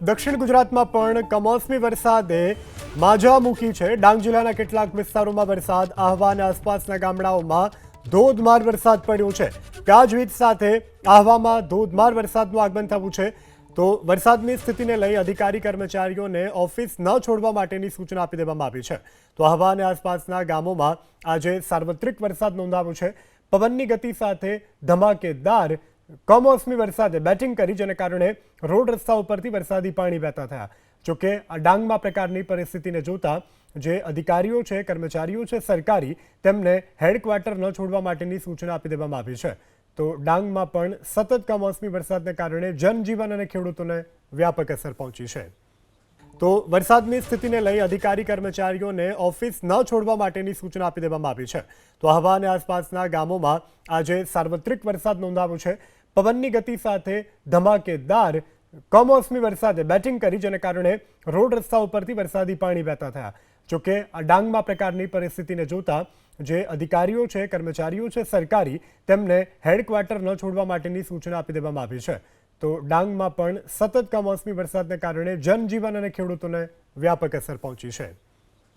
દક્ષિણ ગુજરાતમાં પણ કમોસમી વરસાદે માજા મૂકી છે। ડાંગ જિલ્લાના કેટલાક વિસ્તારોમાં વરસાદ, આહવા અને આસપાસના ગામડાઓમાં ધોધમાર વરસાદ પડ્યો છે। ગાજવીજ સાથે આહવામાં ધોધમાર વરસાદનું આગમન થયું છે। તો વરસાદની સ્થિતિને લઈ અધિકારી કર્મચારીઓને ઓફિસ ન છોડવા માટેની સૂચના આપી દેવામાં આવી છે। તો આહવા અને આસપાસના ગામોમાં આજે સાર્વત્રિક વરસાદ નોંધાયો છે। પવનની ગતિ સાથે ધમાકેદાર કમોસમી વરસાદે બેટિંગ કરી, જેને કારણે રોડ રસ્તા ઉપરથી વરસાદી પાણી વહેતા થયા। જોકે આ ડાંગમાં પ્રકારની પરિસ્થિતિને જોતા જે અધિકારીઓ છે, કર્મચારીઓ છે સરકારી, તેમને હેડક્વાર્ટર ન છોડવા માટેની સૂચના આપી દેવામાં આવી છે। તો ડાંગમાં પણ સતત કમોસમી વરસાદને કારણે જનજીવન અને ખેડૂતોને વ્યાપક અસર પહોંચી છે। તો વરસાદની સ્થિતિને લઈ અધિકારી કર્મચારીઓને ઓફિસ ન છોડવા માટેની સૂચના આપી દેવામાં આવી છે। તો આહવા અને આસપાસના ગામોમાં આજે સાર્વત્રિક વરસાદ નોંધાયો છે। પવનની ગતિ સાથે ધમાકેદાર કમોસમી વરસાદે બેટિંગ કરી, જેને કારણે રોડ રસ્તા ઉપરથી વરસાદી પાણી વહેતા થયા। જોકે આ ડાંગમાં પ્રકારની પરિસ્થિતિને જોતા જે અધિકારીઓ છે, કર્મચારીઓ છે સરકારી, તેમને હેડક્વાર્ટર ન છોડવા માટેની સૂચના આપી દેવામાં આવી છે। તો ડાંગમાં પણ સતત કમોસમી વરસાદને કારણે જનજીવન અને ખેડૂતોને વ્યાપક અસર પહોંચી છે।